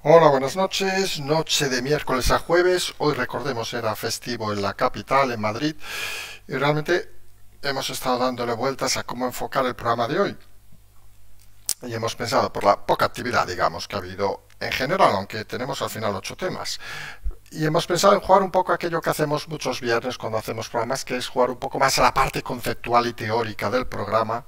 Hola, buenas noches. Noche de miércoles a jueves. Hoy recordemos era festivo en la capital, en Madrid. Y realmente hemos estado dándole vueltas a cómo enfocar el programa de hoy. Y hemos pensado, por la poca actividad, digamos, que ha habido en general, aunque tenemos al final 8 temas. Y hemos pensado en jugar un poco aquello que hacemos muchos viernes cuando hacemos programas, que es jugar un poco más a la parte conceptual y teórica del programa.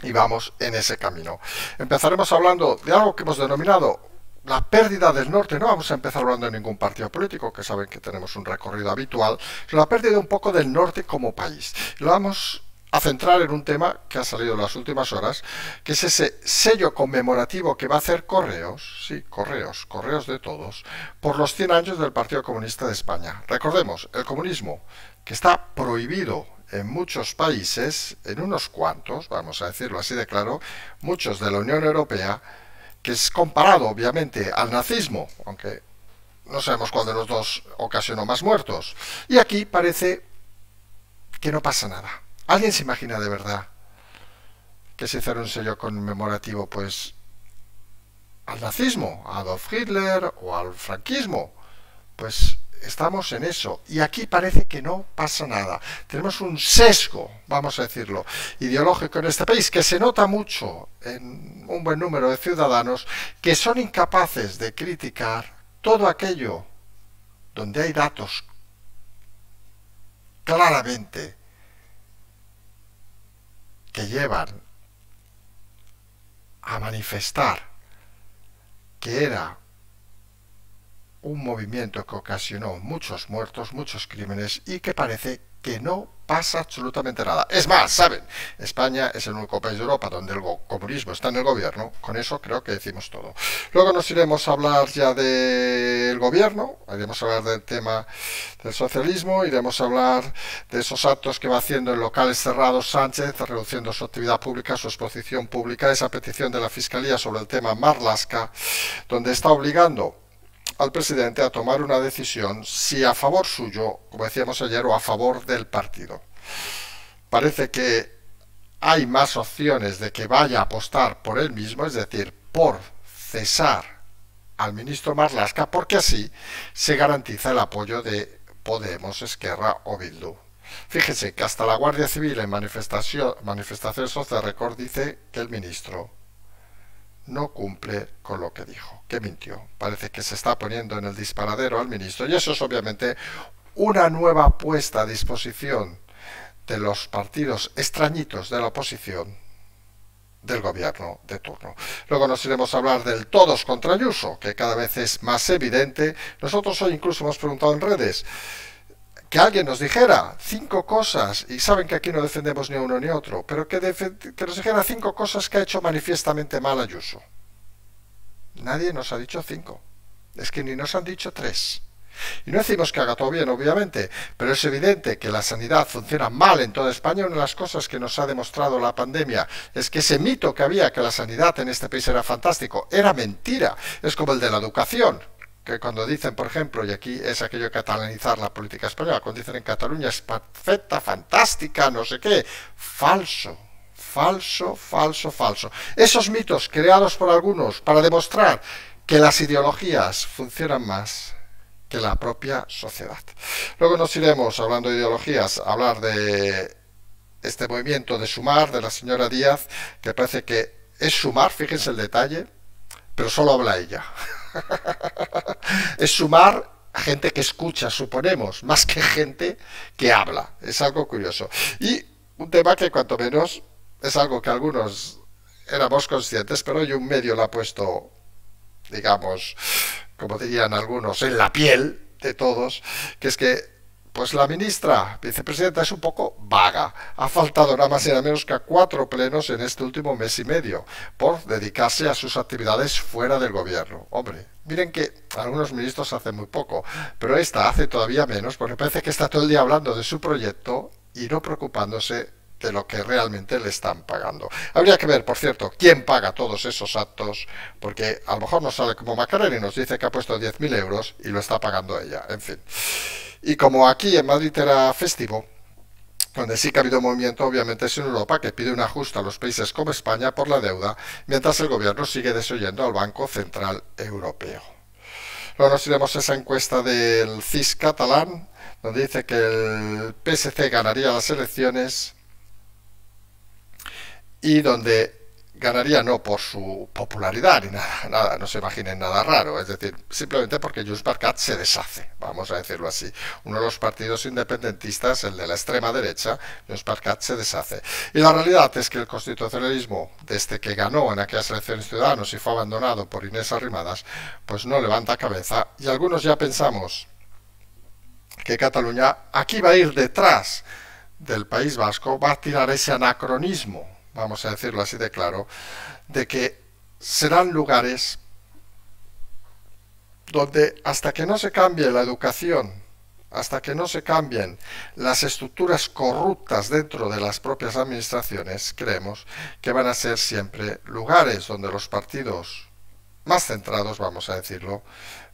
Y vamos en ese camino. Empezaremos hablando de algo que hemos denominado la pérdida del norte. No vamos a empezar hablando de ningún partido político, que saben que tenemos un recorrido habitual, sino la pérdida un poco del norte como país. Lo vamos a centrar en un tema que ha salido en las últimas horas, que es ese sello conmemorativo que va a hacer Correos, sí, Correos de todos, por los 100 años del Partido Comunista de España. Recordemos, el comunismo, que está prohibido en muchos países, en unos cuantos, vamos a decirlo así de claro, muchos de la Unión Europea, que es comparado obviamente al nazismo, aunque no sabemos cuál de los dos ocasionó más muertos. Y aquí parece que no pasa nada. ¿Alguien se imagina de verdad que se hiciera un sello conmemorativo pues al nazismo, a Adolf Hitler o al franquismo? Pues estamos en eso. Y aquí parece que no pasa nada. Tenemos un sesgo, vamos a decirlo, ideológico en este país, que se nota mucho en un buen número de ciudadanos que son incapaces de criticar todo aquello donde hay datos claramente que llevan a manifestar que era un movimiento que ocasionó muchos muertos, muchos crímenes y que parece que no pasa absolutamente nada. Es más, ¿saben? España es el único país de Europa donde el comunismo está en el gobierno. Con eso creo que decimos todo. Luego nos iremos a hablar ya del gobierno, iremos a hablar del tema del socialismo, iremos a hablar de esos actos que va haciendo en locales cerrados Sánchez, reduciendo su actividad pública, su exposición pública, esa petición de la Fiscalía sobre el tema Marlaska, donde está obligando al presidente a tomar una decisión si a favor suyo, como decíamos ayer, o a favor del partido. Parece que hay más opciones de que vaya a apostar por él mismo, es decir, por cesar al ministro Marlaska, porque así se garantiza el apoyo de Podemos, Esquerra o Bildu. Fíjense que hasta la Guardia Civil en manifestaciones off the record dice que el ministro no cumple con lo que dijo, que mintió. Parece que se está poniendo en el disparadero al ministro y eso es obviamente una nueva puesta a disposición de los partidos extrañitos de la oposición del gobierno de turno. Luego nos iremos a hablar del todos contra Ayuso, que cada vez es más evidente. Nosotros hoy incluso hemos preguntado en redes que alguien nos dijera 5 cosas, y saben que aquí no defendemos ni a uno ni a otro, pero que nos dijera 5 cosas que ha hecho manifiestamente mal Ayuso. Nadie nos ha dicho 5. Es que ni nos han dicho 3. Y no decimos que haga todo bien, obviamente, pero es evidente que la sanidad funciona mal en toda España. Una de las cosas que nos ha demostrado la pandemia es que ese mito que había que la sanidad en este país era fantástico, era mentira. Es como el de la educación, que cuando dicen, por ejemplo, y aquí es aquello de catalanizar la política española, cuando dicen en Cataluña es perfecta, fantástica, no sé qué, falso. Falso, falso, falso. Esos mitos creados por algunos para demostrar que las ideologías funcionan más que la propia sociedad. Luego nos iremos, hablando de ideologías, a hablar de este movimiento de Sumar, de la señora Díaz, que parece que es Sumar, fíjense el detalle, pero solo habla ella. Es Sumar a gente que escucha, suponemos, más que gente que habla. Es algo curioso. Y un tema que cuanto menos es algo que algunos éramos conscientes, pero hoy un medio lo ha puesto, digamos, como dirían algunos, en la piel de todos, que es que pues la ministra vicepresidenta es un poco vaga. Ha faltado nada más y nada menos que a 4 plenos en este último mes y medio por dedicarse a sus actividades fuera del gobierno. Hombre, miren que algunos ministros hacen muy poco, pero esta hace todavía menos porque parece que está todo el día hablando de su proyecto y no preocupándose de lo que realmente le están pagando. Habría que ver, por cierto, quién paga todos esos actos, porque a lo mejor nos sale como Macarena y nos dice que ha puesto 10.000 euros y lo está pagando ella, en fin. Y como aquí en Madrid era festivo, Donde sí que ha habido movimiento, obviamente, es en Europa, que pide un ajuste a los países como España por la deuda, mientras el gobierno sigue desoyendo al Banco Central Europeo. Luego nos iremos a esa encuesta del CIS catalán, donde dice que el PSC ganaría las elecciones y donde ganaría no por su popularidad ni nada, no se imaginen nada raro, es decir, simplemente porque Junts per Cat se deshace, vamos a decirlo así. Uno de los partidos independentistas, el de la extrema derecha, Junts per Cat se deshace. Y la realidad es que el constitucionalismo, desde que ganó en aquellas elecciones Ciudadanos y fue abandonado por Inés Arrimadas, pues no levanta cabeza, y algunos ya pensamos que Cataluña aquí va a ir detrás del País Vasco, va a tirar ese anacronismo, vamos a decirlo así de claro, de que serán lugares donde hasta que no se cambie la educación, hasta que no se cambien las estructuras corruptas dentro de las propias administraciones, creemos que van a ser siempre lugares donde los partidos más centrados, vamos a decirlo,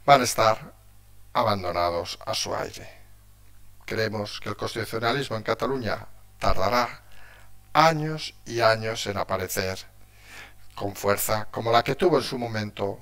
van a estar abandonados a su aire. Creemos que el constitucionalismo en Cataluña tardará años y años en aparecer con fuerza, como la que tuvo en su momento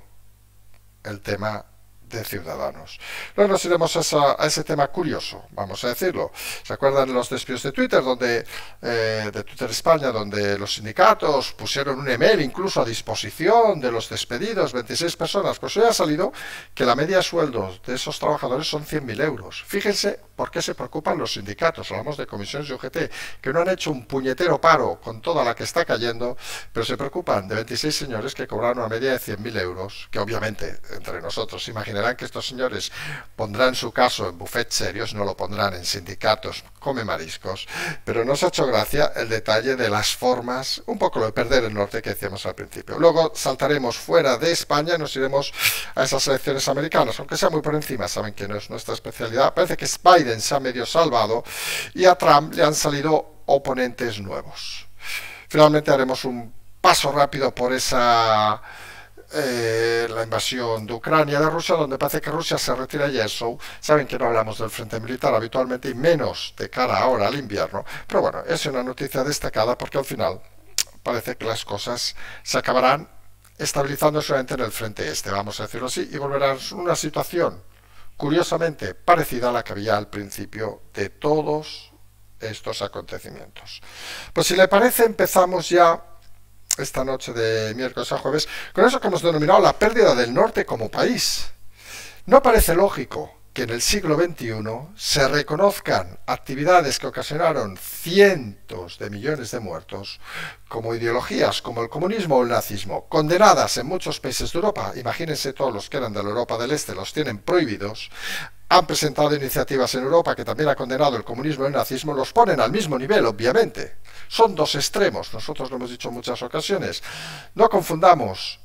el tema de Ciudadanos. Luego nos iremos a ese tema curioso, vamos a decirlo. ¿Se acuerdan de los despidos de Twitter, de Twitter España, donde los sindicatos pusieron un email incluso a disposición de los despedidos, 26 personas? Pues hoy ha salido que la media de sueldos de esos trabajadores son 100.000 euros. Fíjense por qué se preocupan los sindicatos. Hablamos de comisiones y UGT, que no han hecho un puñetero paro con toda la que está cayendo, pero se preocupan de 26 señores que cobraron una media de 100.000 euros, que obviamente, entre nosotros, imaginarán que estos señores pondrán su caso en bufetes serios, no lo pondrán en sindicatos come mariscos, pero nos ha hecho gracia el detalle de las formas, un poco lo de perder el norte que decíamos al principio. Luego saltaremos fuera de España, nos iremos a esas elecciones americanas, aunque sea muy por encima, saben que no es nuestra especialidad. Parece que Biden se ha medio salvado y a Trump le han salido oponentes nuevos. Finalmente haremos un paso rápido por esa la invasión de Ucrania de Rusia, donde parece que Rusia se retira de Yersow. Saben que no hablamos del frente militar habitualmente y menos de cara ahora al invierno, pero bueno, es una noticia destacada porque al final parece que las cosas se acabarán estabilizando solamente en el frente este, vamos a decirlo así, y volverán a una situación curiosamente parecida a la que había al principio de todos estos acontecimientos. Pues si le parece, empezamos ya esta noche de miércoles a jueves con eso que hemos denominado la pérdida del norte como país. No parece lógico que en el siglo XXI se reconozcan actividades que ocasionaron cientos de millones de muertos como ideologías como el comunismo o el nazismo, condenadas en muchos países de Europa. Imagínense, todos los que eran de la Europa del Este los tienen prohibidos. Han presentado iniciativas en Europa que también ha condenado el comunismo y el nazismo, los ponen al mismo nivel, obviamente. Son dos extremos, nosotros lo hemos dicho en muchas ocasiones. No confundamos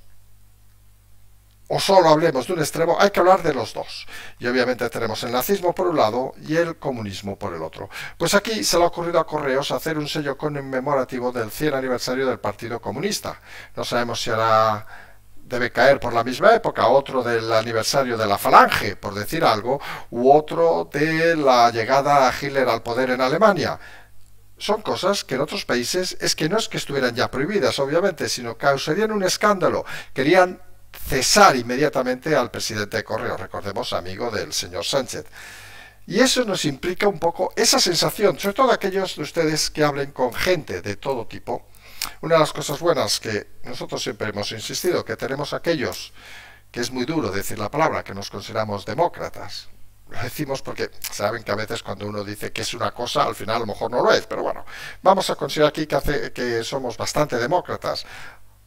o solo hablemos de un extremo, hay que hablar de los dos. Y obviamente tenemos el nazismo por un lado y el comunismo por el otro. Pues aquí se le ha ocurrido a Correos hacer un sello conmemorativo del 100 aniversario del Partido Comunista. No sabemos si debe caer por la misma época, otro del aniversario de la Falange, por decir algo, u otro de la llegada a Hitler al poder en Alemania. Son cosas que en otros países es que no es que estuvieran ya prohibidas, obviamente, sino causarían un escándalo. Querían cesar inmediatamente al presidente de Correos, recordemos, amigo del señor Sánchez. Y eso nos implica un poco esa sensación, sobre todo aquellos de ustedes que hablen con gente de todo tipo. Una de las cosas buenas que nosotros siempre hemos insistido, que tenemos aquellos, que es muy duro decir la palabra, que nos consideramos demócratas. Lo decimos porque saben que a veces cuando uno dice que es una cosa, al final a lo mejor no lo es, pero bueno, vamos a considerar aquí que somos bastante demócratas.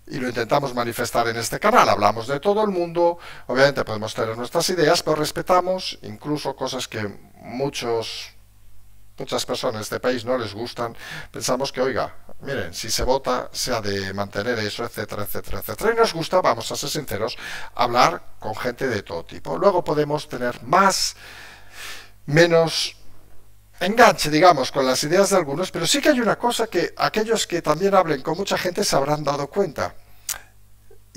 Y lo intentamos manifestar en este canal. Hablamos de todo el mundo, obviamente podemos tener nuestras ideas, pero respetamos incluso cosas que muchas personas de este país no les gustan. Pensamos que, oiga, miren, si se vota, se ha de mantener eso, etcétera, etcétera, etcétera. Y nos gusta, vamos a ser sinceros, hablar con gente de todo tipo. Luego podemos tener menos enganche, digamos, con las ideas de algunos, pero sí que hay una cosa que aquellos que también hablen con mucha gente se habrán dado cuenta.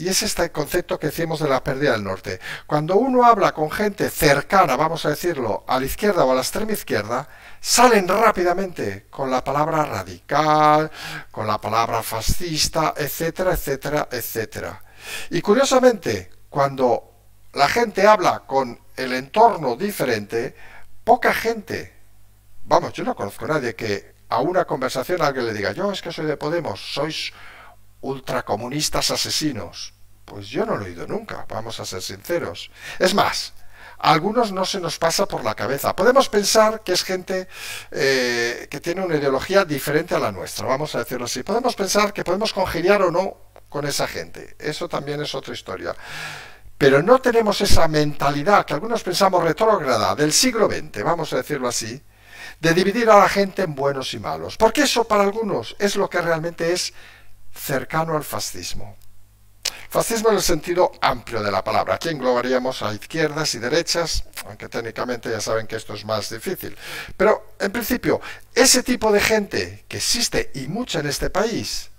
Y es este concepto que decimos de la pérdida del norte. Cuando uno habla con gente cercana, vamos a decirlo, a la izquierda o a la extrema izquierda, salen rápidamente con la palabra radical, con la palabra fascista, etcétera, etcétera, etcétera. Y curiosamente, cuando la gente habla con el entorno diferente, poca gente, vamos, yo no conozco a nadie que a una conversación alguien le diga, yo es que soy de Podemos, sois ultracomunistas asesinos. Pues yo no lo he oído nunca, vamos a ser sinceros. Es más, a algunos no se nos pasa por la cabeza. Podemos pensar que es gente que tiene una ideología diferente a la nuestra, vamos a decirlo así. Podemos pensar que podemos congeniar o no con esa gente. Eso también es otra historia. Pero no tenemos esa mentalidad que algunos pensamos retrógrada del siglo XX, vamos a decirlo así, de dividir a la gente en buenos y malos. Porque eso para algunos es lo que realmente es cercano al fascismo. Fascismo en el sentido amplio de la palabra. Aquí englobaríamos a izquierdas y derechas, aunque técnicamente ya saben que esto es más difícil. Pero, en principio, ese tipo de gente que existe, y mucha en este país,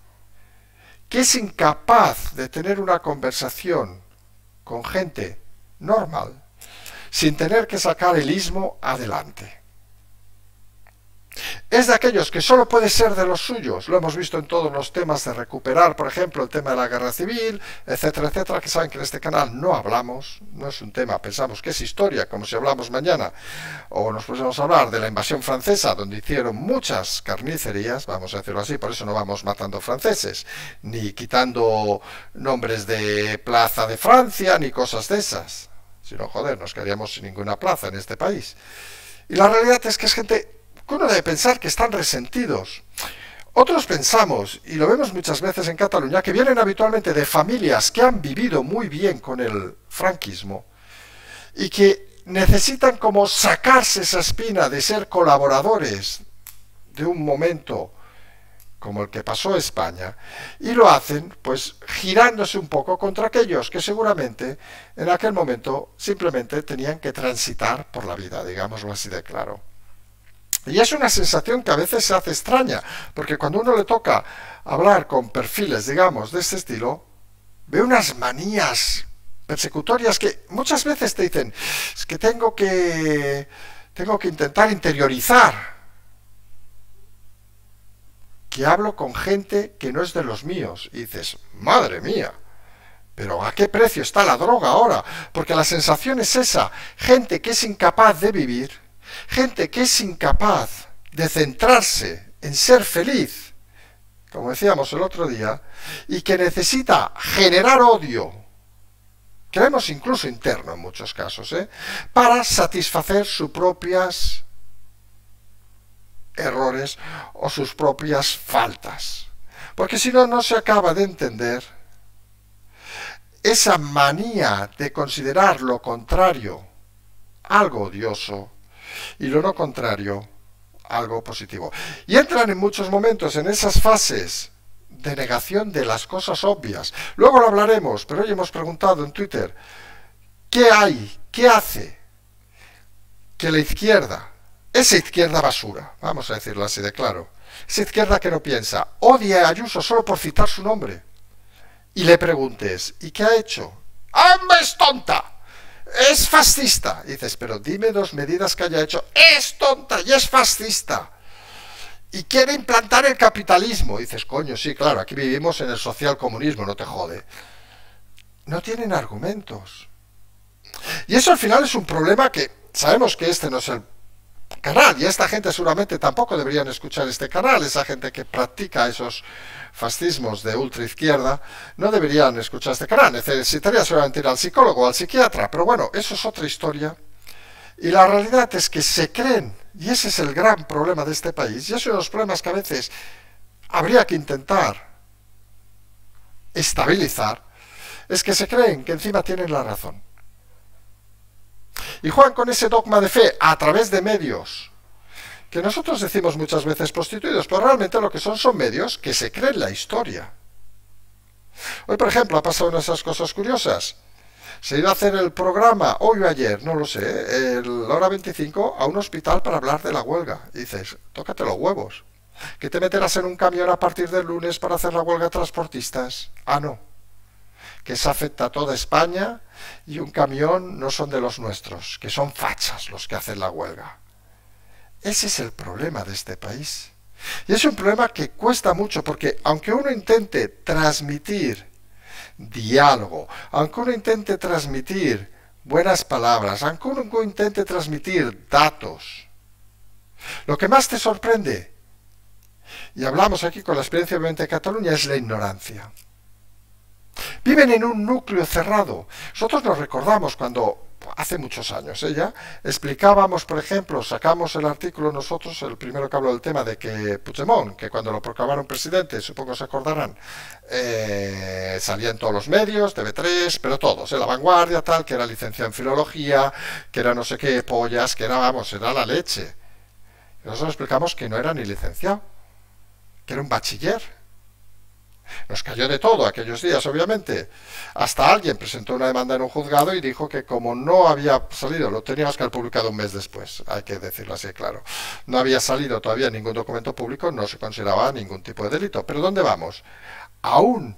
que es incapaz de tener una conversación con gente normal, sin tener que sacar el ismo adelante. Es de aquellos que solo puede ser de los suyos. Lo hemos visto en todos los temas de recuperar, por ejemplo, el tema de la guerra civil, etcétera, etcétera, que saben que en este canal no hablamos, no es un tema, pensamos que es historia, como si hablamos mañana, o nos pusiéramos a hablar de la invasión francesa, donde hicieron muchas carnicerías, vamos a decirlo así, por eso no vamos matando franceses, ni quitando nombres de plaza de Francia, ni cosas de esas. Si no, joder, nos quedaríamos sin ninguna plaza en este país. Y la realidad es que es gente que uno debe pensar que están resentidos. Otros pensamos, y lo vemos muchas veces en Cataluña, que vienen habitualmente de familias que han vivido muy bien con el franquismo y que necesitan como sacarse esa espina de ser colaboradores de un momento como el que pasó a España, y lo hacen pues girándose un poco contra aquellos que seguramente en aquel momento simplemente tenían que transitar por la vida, digámoslo así de claro. Y es una sensación que a veces se hace extraña, porque cuando uno le toca hablar con perfiles, digamos, de este estilo, ve unas manías persecutorias que muchas veces te dicen, es que tengo que intentar interiorizar, que hablo con gente que no es de los míos. Y dices, madre mía, pero ¿a qué precio está la droga ahora? Porque la sensación es esa, gente que es incapaz de vivir, gente que es incapaz de centrarse en ser feliz, como decíamos el otro día, y que necesita generar odio, creemos incluso interno en muchos casos, para satisfacer sus propias errores o sus propias faltas. Porque si no, no se acaba de entender esa manía de considerar lo contrario algo odioso y lo no contrario algo positivo. Y entran en muchos momentos en esas fases de negación de las cosas obvias. Luego lo hablaremos, pero hoy hemos preguntado en Twitter, ¿qué hay? ¿Qué hace que la izquierda, esa izquierda basura, vamos a decirlo así de claro, esa izquierda que no piensa, odia a Ayuso solo por citar su nombre? Y le preguntes, ¿y qué ha hecho? ¡Hombre, es tonta! Es fascista. Y dices, pero dime dos medidas que haya hecho. Es tonta y es fascista. Y quiere implantar el capitalismo. Y dices, coño, sí, claro, aquí vivimos en el socialcomunismo, no te jode. No tienen argumentos. Y eso al final es un problema que sabemos que este no es el canal, y esta gente seguramente tampoco deberían escuchar este canal, esa gente que practica esos fascismos de ultraizquierda no deberían escuchar este canal, necesitaría seguramente ir al psicólogo o al psiquiatra, pero bueno, eso es otra historia. Y la realidad es que se creen, y ese es el gran problema de este país, y esos son los problemas que a veces habría que intentar estabilizar, es que se creen que encima tienen la razón. Y juegan con ese dogma de fe a través de medios que nosotros decimos muchas veces prostituidos, pero realmente lo que son medios que se creen la historia. Hoy, por ejemplo, ha pasado una de esas cosas curiosas. Se iba a hacer el programa, hoy o ayer, no lo sé, la hora 25, a un hospital para hablar de la huelga. Y dices, tócate los huevos. ¿Que te meterás en un camión a partir del lunes para hacer la huelga de transportistas? Ah, no. que se afecta a toda España y un camión no son de los nuestros, que son fachas los que hacen la huelga. Ese es el problema de este país. Y es un problema que cuesta mucho porque aunque uno intente transmitir diálogo, aunque uno intente transmitir buenas palabras, aunque uno intente transmitir datos, lo que más te sorprende, y hablamos aquí con la experiencia obviamente de Cataluña, es la ignorancia. Viven en un núcleo cerrado. Nosotros nos recordamos cuando, hace muchos años, ya explicábamos, por ejemplo, sacamos el artículo nosotros, el primero que habló del tema de que Puigdemont, que cuando lo proclamaron presidente, supongo se acordarán, salía en todos los medios, TV3, pero todos, La Vanguardia, tal, que era licenciado en filología, que era no sé qué pollas, que era, vamos, era la leche. Y nosotros explicamos que no era ni licenciado, que era un bachiller. Nos cayó de todo aquellos días, obviamente. Hasta alguien presentó una demanda en un juzgado y dijo que como no había salido, lo teníamos que haber publicado un mes después, hay que decirlo así, claro. No había salido todavía ningún documento público, no se consideraba ningún tipo de delito. ¿Pero dónde vamos? Aún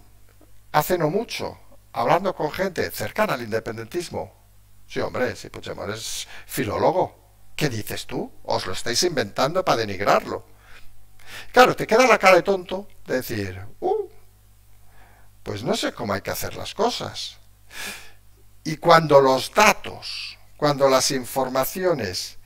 hace no mucho, hablando con gente cercana al independentismo. Sí, hombre, si Puigdemont es filólogo. ¿Qué dices tú? Os lo estáis inventando para denigrarlo. Claro, te queda la cara de tonto de decir, pues no sé cómo hay que hacer las cosas. Y cuando los datos, cuando las informaciones,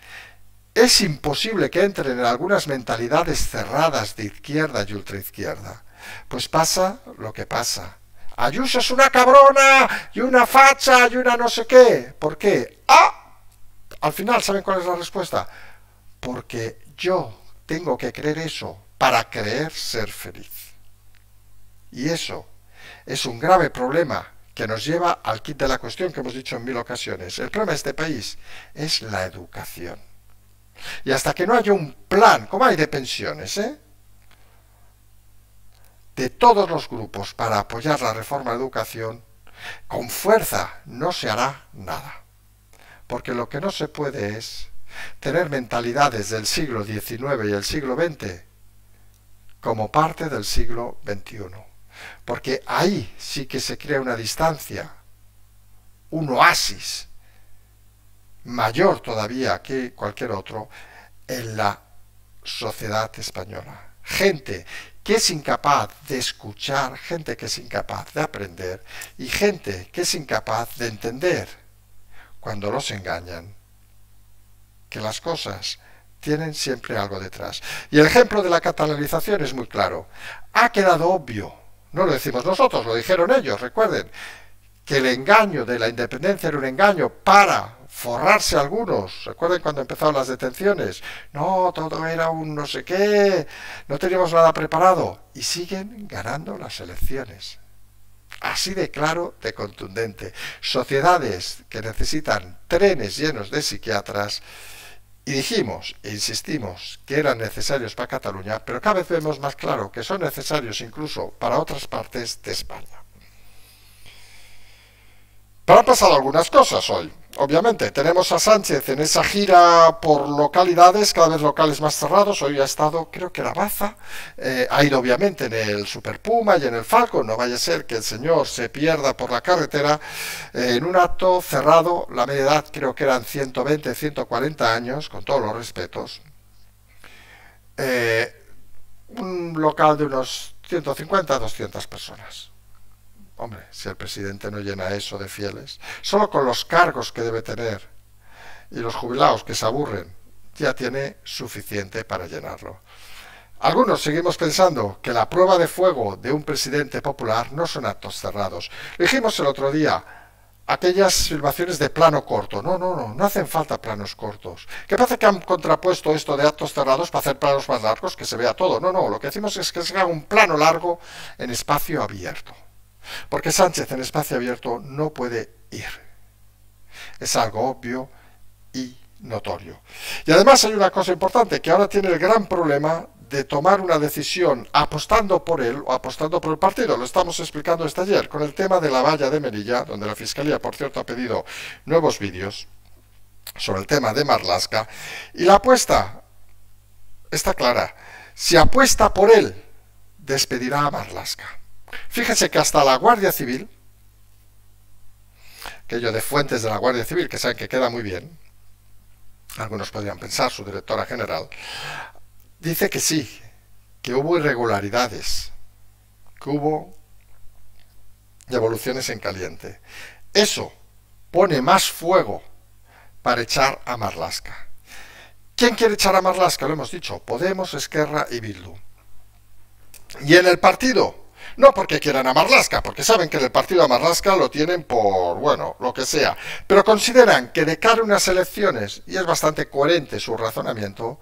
es imposible que entren en algunas mentalidades cerradas de izquierda y ultraizquierda, pues pasa lo que pasa. Ayuso es una cabrona y una facha y una no sé qué. ¿Por qué? Al final, ¿saben cuál es la respuesta? Porque yo tengo que creer eso para creer ser feliz. Y eso es un grave problema que nos lleva al kit de la cuestión que hemos dicho en 1000 ocasiones. El problema de este país es la educación. Y hasta que no haya un plan, como hay de pensiones, de todos los grupos para apoyar la reforma de educación, con fuerza no se hará nada. Porque lo que no se puede es tener mentalidades del siglo XIX y el siglo XX como parte del siglo XXI. Porque ahí sí que se crea una distancia, un oasis mayor todavía que cualquier otro en la sociedad española. Gente que es incapaz de escuchar, gente que es incapaz de aprender y gente que es incapaz de entender cuando los engañan que las cosas tienen siempre algo detrás. Y el ejemplo de la catalanización es muy claro. Ha quedado obvio. No lo decimos nosotros, lo dijeron ellos, recuerden, que el engaño de la independencia era un engaño para forrarse algunos. Recuerden cuando empezaron las detenciones. No, todo era un no sé qué, no teníamos nada preparado. Y siguen ganando las elecciones. Así de claro, de contundente. Sociedades que necesitan trenes llenos de psiquiatras. Y dijimos e insistimos que eran necesarios para Cataluña, pero cada vez vemos más claro que son necesarios incluso para otras partes de España. Pero han pasado algunas cosas hoy. Obviamente, tenemos a Sánchez en esa gira por localidades, cada vez locales más cerrados. Hoy ha estado, creo que era Baza, ha ido obviamente en el Super Puma y en el Falcon. No vaya a ser que el señor se pierda por la carretera en un acto cerrado. La media edad creo que eran 120, 140 años, con todos los respetos. Un local de unos 150, 200 personas. Hombre, si el presidente no llena eso de fieles, solo con los cargos que debe tener y los jubilados que se aburren, ya tiene suficiente para llenarlo. Algunos seguimos pensando que la prueba de fuego de un presidente popular no son actos cerrados. Lo dijimos el otro día, aquellas filmaciones de plano corto. No hacen falta planos cortos. ¿Qué pasa que han contrapuesto esto de actos cerrados para hacer planos más largos, que se vea todo? No, lo que decimos es que se haga un plano largo en espacio abierto. Porque Sánchez en espacio abierto no puede ir. Es algo obvio y notorio. Y además hay una cosa importante, que ahora tiene el gran problema de tomar una decisión apostando por él o apostando por el partido. Lo estamos explicando este ayer con el tema de la valla de Melilla, donde la Fiscalía, por cierto, ha pedido nuevos vídeos sobre el tema de Marlaska. Y la apuesta está clara. Si apuesta por él, despedirá a Marlaska. Fíjese que hasta la Guardia Civil aquello de fuentes de la Guardia Civil, que saben que queda muy bien, algunos podrían pensar, su directora general, dice que sí, que hubo irregularidades, que hubo devoluciones en caliente. Eso pone más fuego para echar a Marlaska. ¿Quién quiere echar a Marlaska? Lo hemos dicho, Podemos, Esquerra y Bildu. Y en el partido, no porque quieran a Marlaska, porque saben que en el partido a Marlaska lo tienen por, bueno, lo que sea, pero consideran que de cara a unas elecciones, y es bastante coherente su razonamiento,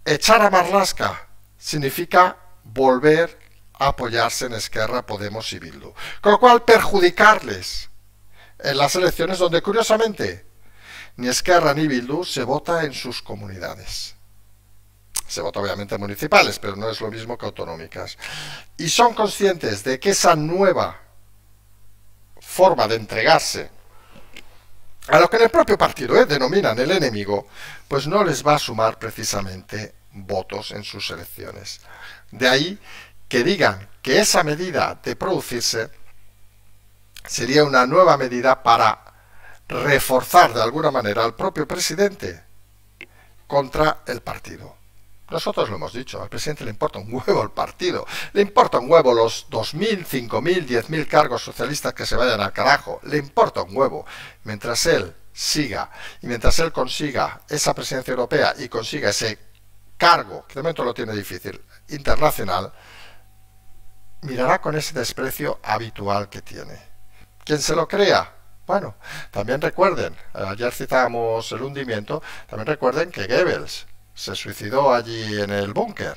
echar a Marlaska significa volver a apoyarse en Esquerra, Podemos y Bildu. Con lo cual, perjudicarles en las elecciones donde, curiosamente, ni Esquerra ni Bildu se vota en sus comunidades. Se vota obviamente en municipales, pero no es lo mismo que autonómicas. Y son conscientes de que esa nueva forma de entregarse a lo que en el propio partido denominan el enemigo, pues no les va a sumar precisamente votos en sus elecciones. De ahí que digan que esa medida de producirse sería una nueva medida para reforzar de alguna manera al propio presidente contra el partido. Nosotros lo hemos dicho, al presidente le importa un huevo el partido, le importa un huevo los 2.000, 5.000, 10.000 cargos socialistas que se vayan al carajo, le importa un huevo. Mientras él siga y mientras él consiga esa presidencia europea y consiga ese cargo, que de momento lo tiene difícil, internacional, mirará con ese desprecio habitual que tiene. ¿Quién se lo crea? Bueno, también recuerden, ayer citábamos el hundimiento, también recuerden que Goebbels se suicidó allí en el búnker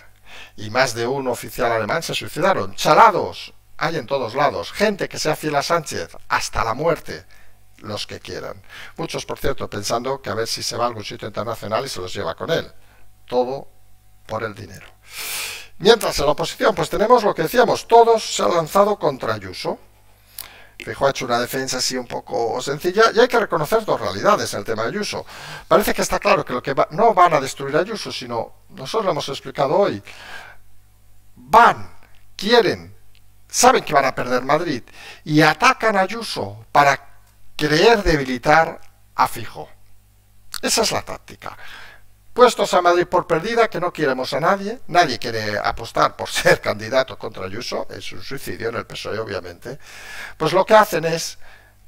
y más de un oficial alemán se suicidaron. Chalados hay en todos lados, gente que sea fiel a Sánchez hasta la muerte, los que quieran. Muchos, por cierto, pensando que a ver si se va a algún sitio internacional y se los lleva con él. Todo por el dinero. Mientras en la oposición, pues tenemos lo que decíamos, todos se han lanzado contra Ayuso. Feijóo ha hecho una defensa así un poco sencilla y hay que reconocer dos realidades en el tema de Ayuso. Parece que está claro que lo que no van a destruir a Ayuso, sino, nosotros lo hemos explicado hoy, quieren, saben que van a perder Madrid y atacan a Ayuso para querer debilitar a Feijóo. Esa es la táctica. Puestos a Madrid por perdida, que no queremos a nadie, nadie quiere apostar por ser candidato contra Ayuso, es un suicidio en el PSOE obviamente, pues lo que hacen es,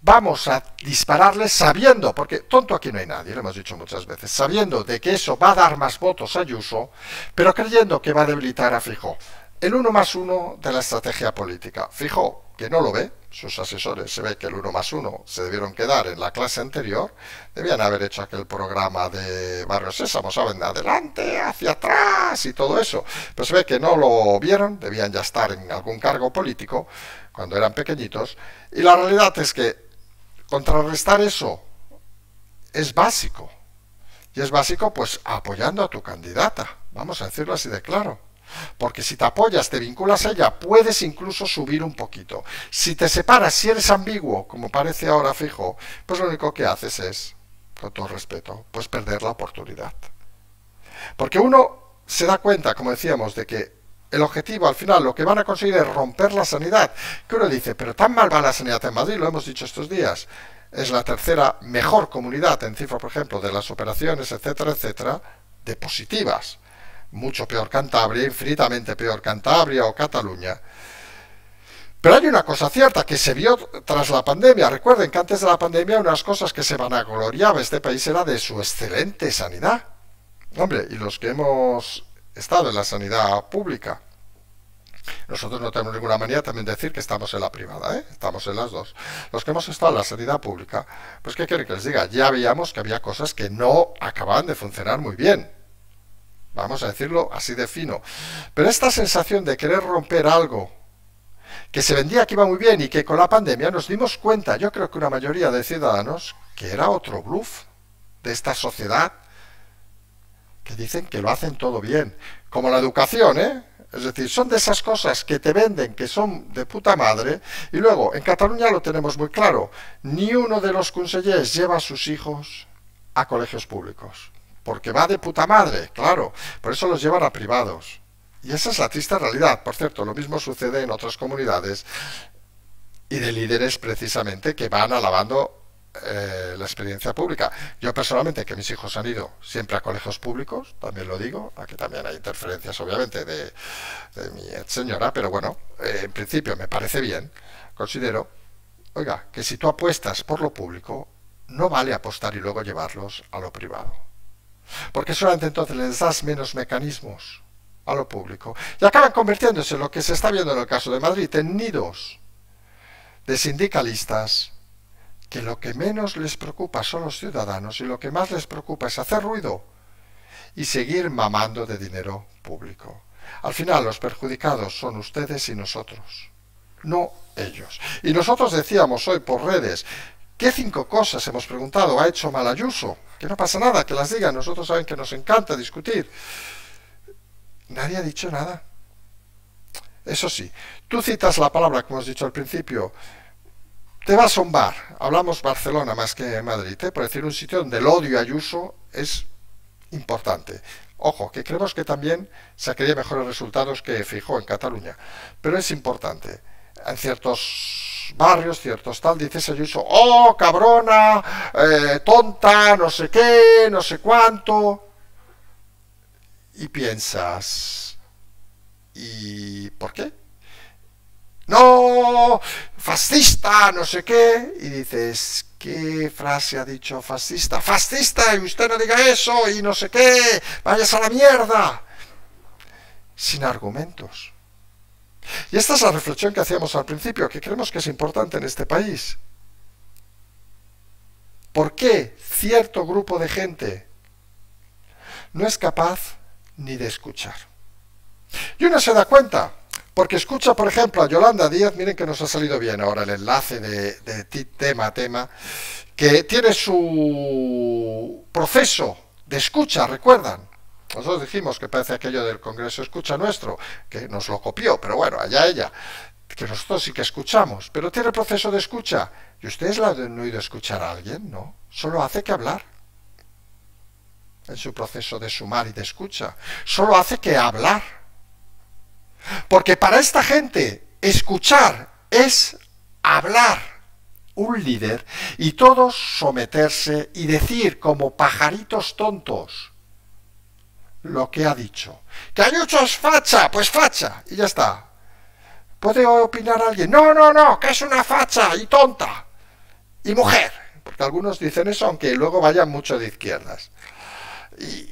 vamos a dispararles sabiendo, porque tonto aquí no hay nadie, lo hemos dicho muchas veces, sabiendo de que eso va a dar más votos a Ayuso, pero creyendo que va a debilitar a Feijóo. El 1+1 de la estrategia política. Feijóo, que no lo ve, sus asesores se ve que el 1+1 se debieron quedar en la clase anterior, debían haber hecho aquel programa de Barrio Sésamo, ¿saben? Adelante, hacia atrás y todo eso. Pero se ve que no lo vieron, debían ya estar en algún cargo político cuando eran pequeñitos. Y la realidad es que contrarrestar eso es básico. Y es básico pues apoyando a tu candidata, vamos a decirlo así de claro. Porque si te apoyas, te vinculas a ella, puedes incluso subir un poquito. Si te separas, si eres ambiguo, como parece ahora Feijóo, pues lo único que haces es, con todo respeto, pues perder la oportunidad. Porque uno se da cuenta, como decíamos, de que el objetivo, al final, lo que van a conseguir es romper la sanidad. Que uno dice, pero tan mal va la sanidad en Madrid, lo hemos dicho estos días. Es la tercera mejor comunidad en cifra, por ejemplo, de las operaciones, etcétera, etcétera, de positivas. Mucho peor Cantabria, infinitamente peor Cantabria o Cataluña. Pero hay una cosa cierta que se vio tras la pandemia. Recuerden que antes de la pandemia unas cosas que se vanagloriaba este país era de su excelente sanidad. Hombre, y los que hemos estado en la sanidad pública, nosotros no tenemos ninguna manía también de decir que estamos en la privada, estamos en las dos. Los que hemos estado en la sanidad pública, pues ¿qué quieren que les diga? Ya veíamos que había cosas que no acababan de funcionar muy bien. Vamos a decirlo así de fino. Pero esta sensación de querer romper algo que se vendía que iba muy bien y que con la pandemia nos dimos cuenta, yo creo que una mayoría de ciudadanos, que era otro bluff de esta sociedad que dicen que lo hacen todo bien. Como la educación, Es decir, son de esas cosas que te venden, que son de puta madre, y luego, en Cataluña lo tenemos muy claro, ni uno de los consellers lleva a sus hijos a colegios públicos. Porque va de puta madre, claro, por eso los llevan a privados. Y esa es la triste realidad. Por cierto, lo mismo sucede en otras comunidades y de líderes precisamente que van alabando la experiencia pública. Yo personalmente, que mis hijos han ido siempre a colegios públicos, también lo digo, aquí también hay interferencias obviamente de mi ex señora, pero bueno, en principio me parece bien. Considero, oiga, que si tú apuestas por lo público, no vale apostar y luego llevarlos a lo privado. Porque solamente entonces les das menos mecanismos a lo público y acaban convirtiéndose en lo que se está viendo en el caso de Madrid, en nidos de sindicalistas que lo que menos les preocupa son los ciudadanos y lo que más les preocupa es hacer ruido y seguir mamando de dinero público. Al final los perjudicados son ustedes y nosotros, no ellos. Y nosotros decíamos hoy por redes, ¿qué 5 cosas hemos preguntado ha hecho mal Ayuso? Que no pasa nada, que las digan, nosotros saben que nos encanta discutir. Nadie ha dicho nada. Eso sí, tú citas la palabra que hemos dicho al principio. Te vas a un bar, hablamos Barcelona más que Madrid, por decir un sitio donde el odio a Ayuso es importante. Ojo, que creemos que también sacaría mejores resultados que Feijóo en Cataluña, pero es importante. En ciertos barrios, ciertos tal, dices Ayuso, oh, cabrona, tonta, no sé qué, no sé cuánto, y piensas, ¿y por qué? No, fascista, no sé qué, y dices, ¿qué frase ha dicho fascista? Fascista, y usted no diga eso, y no sé qué, vayas a la mierda, sin argumentos. Y esta es la reflexión que hacíamos al principio, que creemos que es importante en este país. ¿Por qué cierto grupo de gente no es capaz ni de escuchar? Y uno se da cuenta, porque escucha, por ejemplo, a Yolanda Díaz, miren que nos ha salido bien ahora el enlace de tema a tema, que tiene su proceso de escucha, ¿recuerdan? Nosotros dijimos que parece aquello del Congreso Escucha Nuestro, que nos lo copió, pero bueno, allá ella, que nosotros sí que escuchamos, pero tiene el proceso de escucha. ¿Y ustedes la han oído escuchar a alguien? No, solo hace que hablar. En su proceso de sumar y de escucha, solo hace que hablar. Porque para esta gente, escuchar es hablar. Un líder y todos someterse y decir como pajaritos tontos lo que ha dicho. Que Ayuso es facha, pues facha, y ya está. ¿Puede opinar alguien? No, no, no, que es una facha y tonta y mujer, porque algunos dicen eso, aunque luego vayan mucho de izquierdas.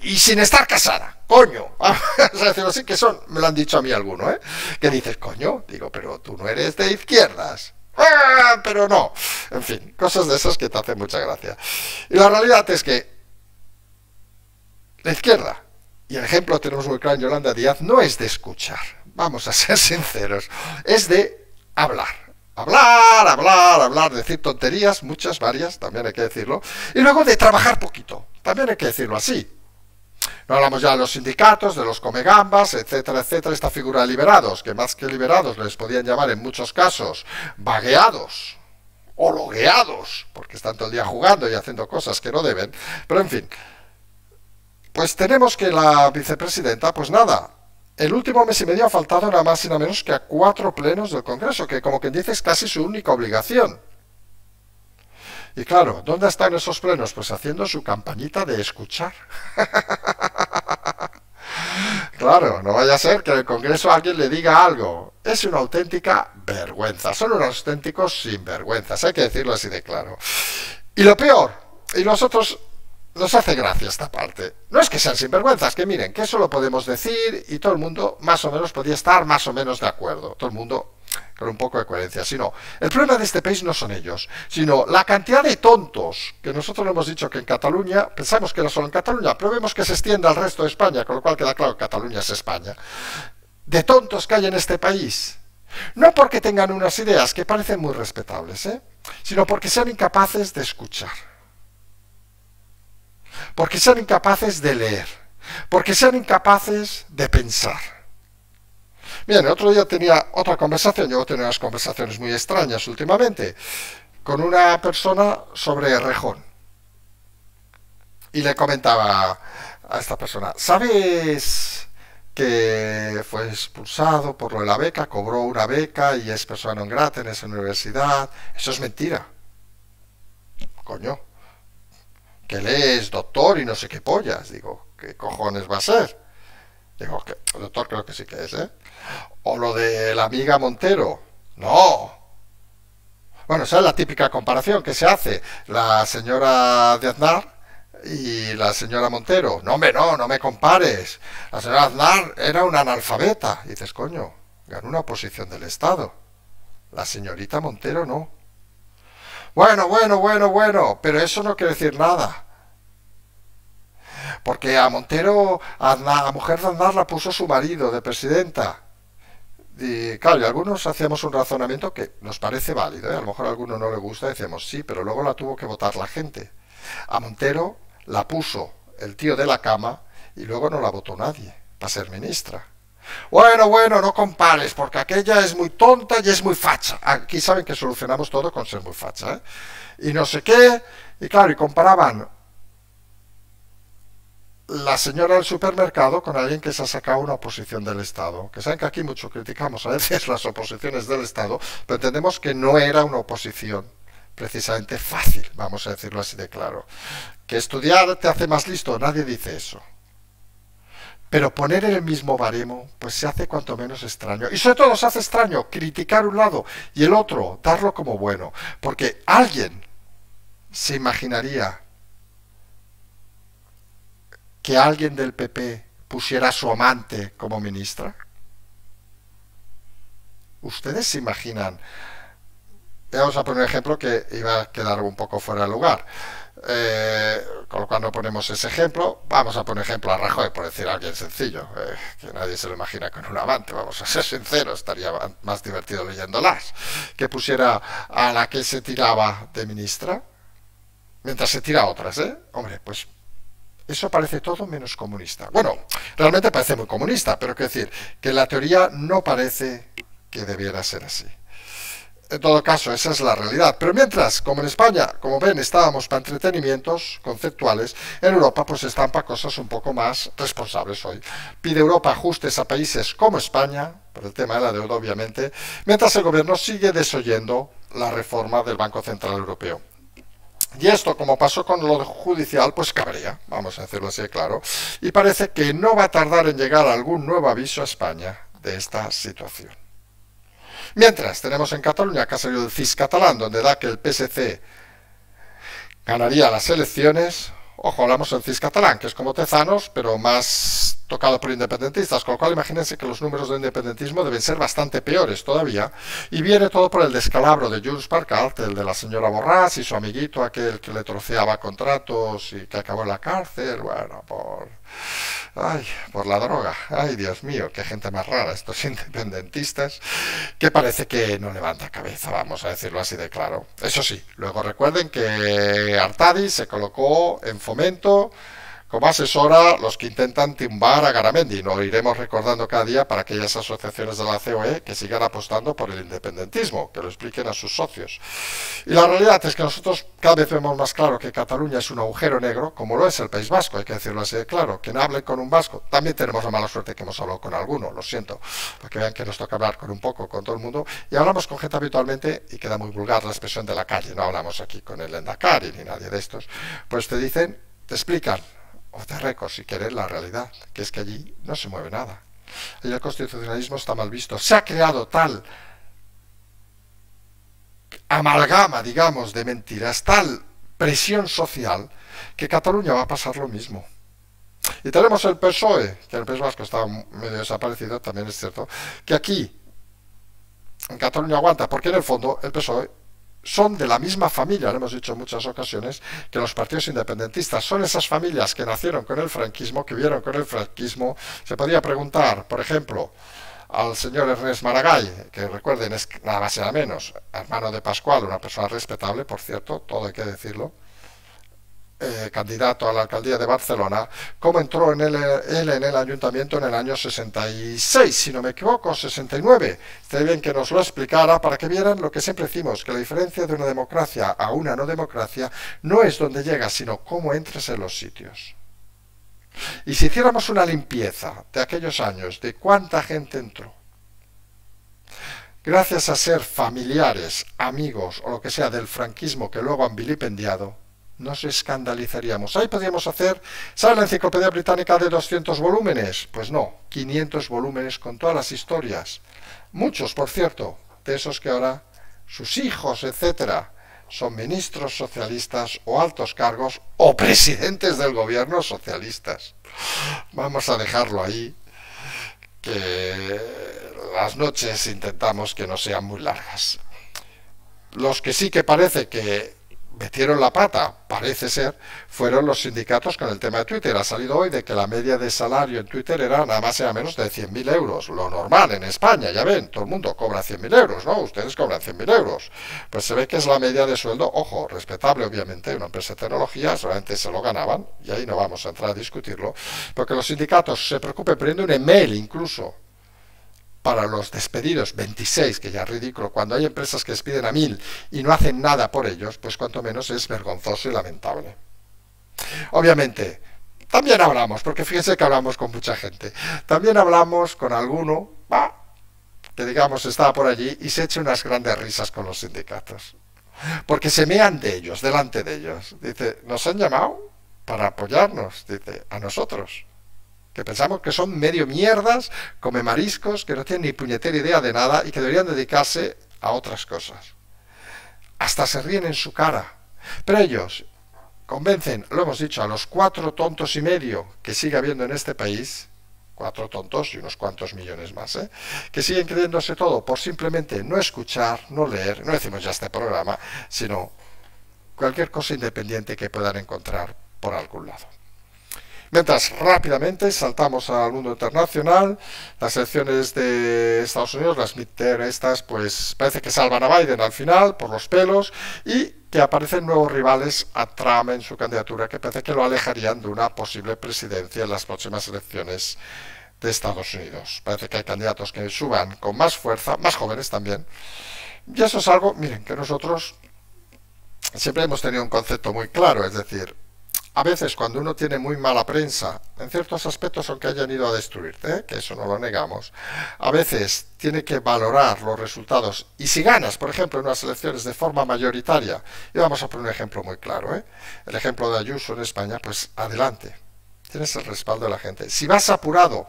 Y sin estar casada, coño, vamos a decirlo así, que son, me lo han dicho a mí alguno, que dices, coño, digo, pero tú no eres de izquierdas, pero no, en fin, cosas de esas que te hacen mucha gracia. Y la realidad es que la izquierda, y el ejemplo lo tenemos muy claro en Yolanda Díaz, no es de escuchar, vamos a ser sinceros, es de hablar. Hablar, hablar, hablar, decir tonterías, muchas, varias, también hay que decirlo, y luego de trabajar poquito, también hay que decirlo así. No hablamos ya de los sindicatos, de los comegambas, etcétera, etcétera, esta figura de liberados, que más que liberados les podían llamar en muchos casos vagueados o logueados, porque están todo el día jugando y haciendo cosas que no deben, pero en fin, pues tenemos que la vicepresidenta, pues nada, el último mes y medio ha faltado nada más y nada menos que a 4 plenos del Congreso, que como quien dice es casi su única obligación. Y claro, ¿dónde están esos plenos? Pues haciendo su campañita de escuchar. Claro, no vaya a ser que en el Congreso alguien le diga algo. Es una auténtica vergüenza, son unos auténticos sinvergüenzas, hay que decirlo así de claro. Y lo peor, y nosotros nos hace gracia esta parte, no es que sean sinvergüenzas, que miren, que eso lo podemos decir y todo el mundo más o menos podría estar más o menos de acuerdo, todo el mundo con un poco de coherencia, sino el problema de este país no son ellos, sino la cantidad de tontos, que nosotros le hemos dicho que en Cataluña, pensamos que era solo en Cataluña, pero vemos que se extiende al resto de España, con lo cual queda claro que Cataluña es España, de tontos que hay en este país, no porque tengan unas ideas que parecen muy respetables, sino porque sean incapaces de escuchar, porque sean incapaces de leer, porque sean incapaces de pensar. Bien, el otro día tenía otra conversación, yo tengo unas conversaciones muy extrañas últimamente, con una persona sobre Errejón. Y le comentaba a esta persona, ¿sabes que fue expulsado por lo de la beca, cobró una beca y es persona non grata en esa universidad? Eso es mentira. coño, que él es doctor y no sé qué pollas. Digo, ¿qué cojones va a ser? Digo, que doctor creo que sí que es, ¿eh? O lo de la amiga Montero. No. Bueno, esa es la típica comparación que se hace. La señora de Aznar y la señora Montero. No, hombre, no, no me compares. La señora Aznar era una analfabeta. Y dices, coño, ganó una oposición del Estado. La señorita Montero no. Bueno, pero eso no quiere decir nada. Porque a Montero, a mujer de Aznar la puso su marido de presidenta. Y claro, y algunos hacíamos un razonamiento que nos parece válido, ¿eh? A lo mejor a alguno no le gusta, decíamos sí, pero luego la tuvo que votar la gente. A Montero la puso el tío de la cama y luego no la votó nadie para ser ministra. Bueno, no compares, porque aquella es muy tonta y es muy facha. Aquí saben que solucionamos todo con ser muy facha, ¿eh? Y no sé qué, y claro, y comparaban la señora del supermercado con alguien que se ha sacado una oposición del Estado. Que saben que aquí mucho criticamos a veces las oposiciones del Estado, pero entendemos que no era una oposición precisamente fácil, vamos a decirlo así de claro. Que estudiar te hace más listo, nadie dice eso. Pero poner en el mismo baremo, pues se hace cuanto menos extraño. Y sobre todo se hace extraño criticar un lado y el otro, darlo como bueno. Porque alguien se imaginaría que alguien del PP pusiera a su amante como ministra. ¿Ustedes se imaginan? Vamos a poner un ejemplo que iba a quedar un poco fuera de lugar. Con lo cual no ponemos ese ejemplo. Vamos a poner ejemplo a Rajoy, por decir a alguien sencillo, que nadie se lo imagina con un amante, vamos a ser sinceros, estaría más divertido leyéndolas. Que pusiera a la que se tiraba de ministra, mientras se tira a otras, ¿eh? Hombre, pues eso parece todo menos comunista. Bueno, realmente parece muy comunista, pero quiero decir que la teoría no parece que debiera ser así. En todo caso, esa es la realidad. Pero mientras, como en España, como ven, estábamos para entretenimientos conceptuales, en Europa pues están para cosas un poco más responsables hoy. Pide Europa ajustes a países como España, por el tema de la deuda obviamente, mientras el gobierno sigue desoyendo la reforma del Banco Central Europeo. Y esto, como pasó con lo judicial, pues cabrea, vamos a decirlo así de claro, y parece que no va a tardar en llegar algún nuevo aviso a España de esta situación. Mientras, tenemos en Cataluña que ha salido el CIS catalán, donde da que el PSC ganaría las elecciones. Ojo, hablamos del CIS catalán, que es como Tezanos, pero más tocado por independentistas, con lo cual imagínense que los números de independentismo deben ser bastante peores todavía, y viene todo por el descalabro de Junts per Cat, el de la señora Borràs y su amiguito, aquel que le troceaba contratos y que acabó en la cárcel, bueno, por la droga. Ay, Dios mío, qué gente más rara, estos independentistas, que parece que no levanta cabeza, vamos a decirlo así de claro. Eso sí, luego recuerden que Artadi se colocó en Fomento como asesora los que intentan tumbar a Garamendi. Lo iremos recordando cada día para aquellas asociaciones de la COE que sigan apostando por el independentismo, que lo expliquen a sus socios. Y la realidad es que nosotros cada vez vemos más claro que Cataluña es un agujero negro, como lo es el País Vasco, hay que decirlo así de claro. Quien hable con un vasco, también tenemos la mala suerte que hemos hablado con alguno, lo siento, para que vean que nos toca hablar con un poco, con todo el mundo, y hablamos con gente habitualmente, y queda muy vulgar la expresión de la calle, no hablamos aquí con el Endacari ni nadie de estos, pues te dicen, te explican, o te récord si quieres la realidad, que es que allí no se mueve nada. Allí el constitucionalismo está mal visto. Se ha creado tal amalgama, digamos, de mentiras, tal presión social, que Cataluña va a pasar lo mismo. Y tenemos el PSOE, que el País Vasco está medio desaparecido, también es cierto, que aquí, en Cataluña aguanta, porque en el fondo el PSOE son de la misma familia, lo hemos dicho en muchas ocasiones, que los partidos independentistas. Son esas familias que nacieron con el franquismo, que vieron con el franquismo. Se podría preguntar, por ejemplo, al señor Ernest Maragall, que recuerden es nada más y nada menos, hermano de Pascual, una persona respetable, por cierto, todo hay que decirlo, candidato a la alcaldía de Barcelona, cómo entró él en el ayuntamiento en el año 66, si no me equivoco, 69. Estaría bien que nos lo explicara para que vieran lo que siempre decimos, que la diferencia de una democracia a una no democracia no es donde llegas, sino cómo entres en los sitios. Y si hiciéramos una limpieza de aquellos años, de cuánta gente entró, gracias a ser familiares, amigos o lo que sea del franquismo que luego han vilipendiado, Nos escandalizaríamos. Ahí podríamos hacer, ¿sabe la enciclopedia británica de 200 volúmenes? Pues no, 500 volúmenes con todas las historias. Muchos, por cierto, de esos que ahora sus hijos, etcétera, son ministros socialistas o altos cargos o presidentes del gobierno socialistas. Vamos a dejarlo ahí, que las noches intentamos que no sean muy largas. Los que sí que parece que metieron la pata, parece ser, fueron los sindicatos con el tema de Twitter. Ha salido hoy de que la media de salario en Twitter era nada más y nada menos de 100.000 euros. Lo normal en España, ya ven, todo el mundo cobra 100.000 euros, ¿no? Ustedes cobran 100.000 euros. Pues se ve que es la media de sueldo, ojo, respetable obviamente, una empresa de tecnología, solamente se lo ganaban, y ahí no vamos a entrar a discutirlo, porque los sindicatos se preocupen poniendo un email incluso para los despedidos, 26, que ya es ridículo, cuando hay empresas que despiden a 1.000 y no hacen nada por ellos, pues cuanto menos es vergonzoso y lamentable. Obviamente, también hablamos, porque fíjense que hablamos con mucha gente, también hablamos con alguno, que digamos estaba por allí y se echa unas grandes risas con los sindicatos, porque se mean de ellos, delante de ellos. Dice, nos han llamado para apoyarnos, dice, a nosotros, que pensamos que son medio mierdas, come mariscos, que no tienen ni puñetera idea de nada y que deberían dedicarse a otras cosas. Hasta se ríen en su cara. Pero ellos convencen, lo hemos dicho, a los 4 tontos y medio que sigue habiendo en este país, 4 tontos y unos cuantos millones más, que siguen creyéndose todo por simplemente no escuchar, no leer, no decimos ya este programa, sino cualquier cosa independiente que puedan encontrar por algún lado. Mientras rápidamente saltamos al mundo internacional, las elecciones de Estados Unidos, las midterm estas, pues parece que salvan a Biden al final por los pelos y que aparecen nuevos rivales a Trump en su candidatura que parece que lo alejarían de una posible presidencia en las próximas elecciones de Estados Unidos. Parece que hay candidatos que suban con más fuerza, más jóvenes también. Y eso es algo, miren, que nosotros siempre hemos tenido un concepto muy claro, es decir, a veces cuando uno tiene muy mala prensa, en ciertos aspectos aunque hayan ido a destruirte, que eso no lo negamos, a veces tiene que valorar los resultados. Y si ganas, por ejemplo, en unas elecciones de forma mayoritaria, y vamos a poner un ejemplo muy claro, el ejemplo de Ayuso en España, pues adelante, tienes el respaldo de la gente. Si vas apurado,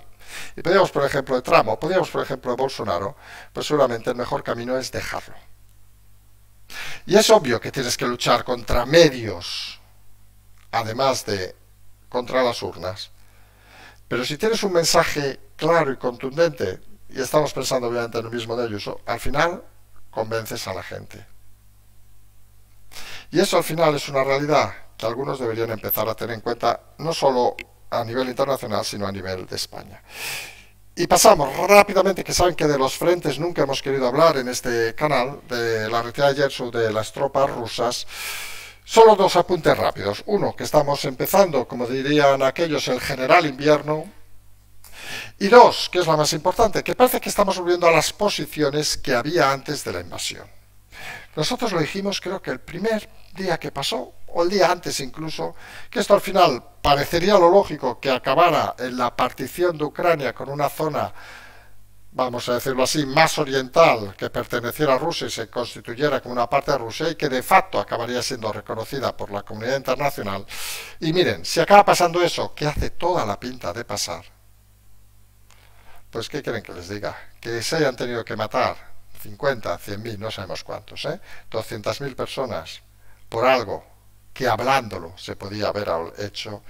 y podríamos por ejemplo de Trump, o podríamos por ejemplo de Bolsonaro, pues seguramente el mejor camino es dejarlo. Y es obvio que tienes que luchar contra medios, además de contra las urnas. Pero si tienes un mensaje claro y contundente, y estamos pensando obviamente en lo mismo de Ayuso, al final convences a la gente. Y eso al final es una realidad que algunos deberían empezar a tener en cuenta, no solo a nivel internacional, sino a nivel de España. Y pasamos rápidamente, que saben que de los frentes nunca hemos querido hablar en este canal, de la retirada de Yeltsin, de las tropas rusas. Solo 2 apuntes rápidos. Uno, que estamos empezando, como dirían aquellos, el general invierno. Y 2, que es la más importante, que parece que estamos volviendo a las posiciones que había antes de la invasión. Nosotros lo dijimos, creo que el primer día que pasó, o el día antes incluso, que esto al final parecería lo lógico que acabara en la partición de Ucrania con una zona, vamos a decirlo así, más oriental, que perteneciera a Rusia y se constituyera como una parte de Rusia y que de facto acabaría siendo reconocida por la comunidad internacional. Y miren, si acaba pasando eso, que hace toda la pinta de pasar, pues ¿qué quieren que les diga? Que se hayan tenido que matar 50, 100.000, no sabemos cuántos, 200.000 personas por algo que hablándolo se podía haber hecho,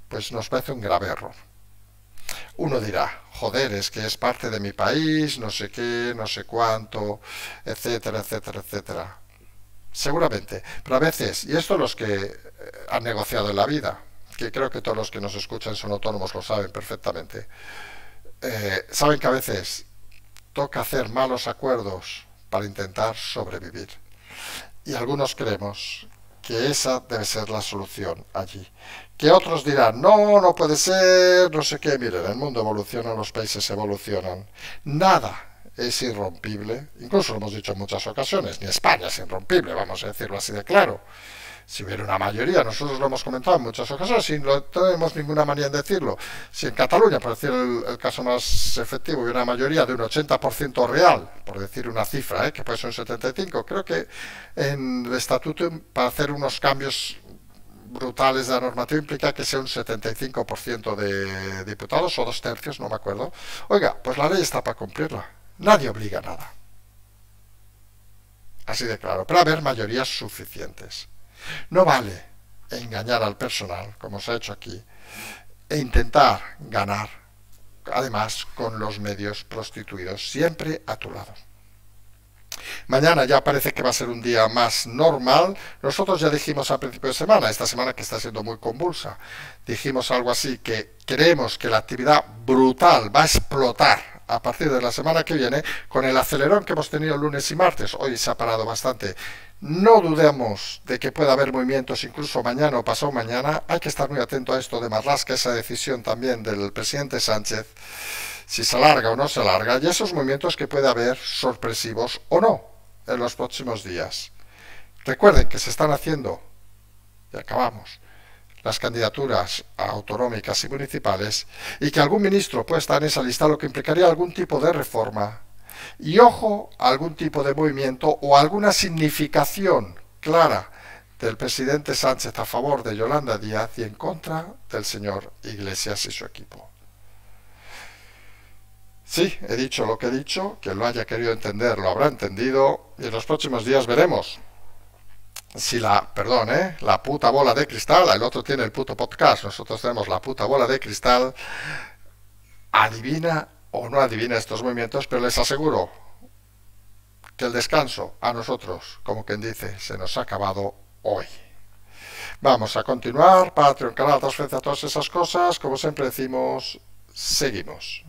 pues nos parece un grave error. Uno dirá, joder, es que es parte de mi país, no sé qué, no sé cuánto, etcétera, etcétera, etcétera. Seguramente, pero a veces, y esto los que han negociado en la vida, que creo que todos los que nos escuchan son autónomos, lo saben perfectamente, saben que a veces toca hacer malos acuerdos para intentar sobrevivir. Y algunos creemos que esa debe ser la solución allí. Que otros dirán, no, no puede ser, no sé qué. Miren, el mundo evoluciona, los países evolucionan. Nada es irrompible, incluso lo hemos dicho en muchas ocasiones, ni España es irrompible, vamos a decirlo así de claro. Si hubiera una mayoría, nosotros lo hemos comentado en muchas ocasiones, y no tenemos ninguna manía en decirlo, si en Cataluña, por decir el caso más efectivo, hubiera una mayoría de un 80% real, por decir una cifra, que puede ser un 75%, creo que en el estatuto, para hacer unos cambios brutales de la normativa implica que sea un 75% de diputados o 2/3, no me acuerdo. Oiga, pues la ley está para cumplirla. Nadie obliga a nada. Así de claro. Pero haber mayorías suficientes. No vale engañar al personal, como se ha hecho aquí, e intentar ganar, además, con los medios prostituidos, siempre a tu lado. Mañana ya parece que va a ser un día más normal. Nosotros ya dijimos a principio de semana, esta semana que está siendo muy convulsa, dijimos algo así, que creemos que la actividad brutal va a explotar a partir de la semana que viene con el acelerón que hemos tenido lunes y martes. Hoy se ha parado bastante. No dudemos de que pueda haber movimientos incluso mañana o pasado mañana. Hay que estar muy atento a esto de Marlaska, esa decisión también del presidente Sánchez, si se alarga o no se alarga, y esos movimientos que puede haber sorpresivos o no en los próximos días. Recuerden que se están haciendo, y acabamos, las candidaturas autonómicas y municipales, y que algún ministro puede estar en esa lista, lo que implicaría algún tipo de reforma, y ojo, algún tipo de movimiento o alguna significación clara del presidente Sánchez a favor de Yolanda Díaz y en contra del señor Iglesias y su equipo. Sí, he dicho lo que he dicho, quien lo haya querido entender lo habrá entendido, y en los próximos días veremos si la puta bola de cristal, el otro tiene el puto podcast, nosotros tenemos la puta bola de cristal, adivina o no adivina estos movimientos, pero les aseguro que el descanso a nosotros, como quien dice, se nos ha acabado hoy. Vamos a continuar, Patreon, canal, transferencia, todas esas cosas, como siempre decimos, seguimos.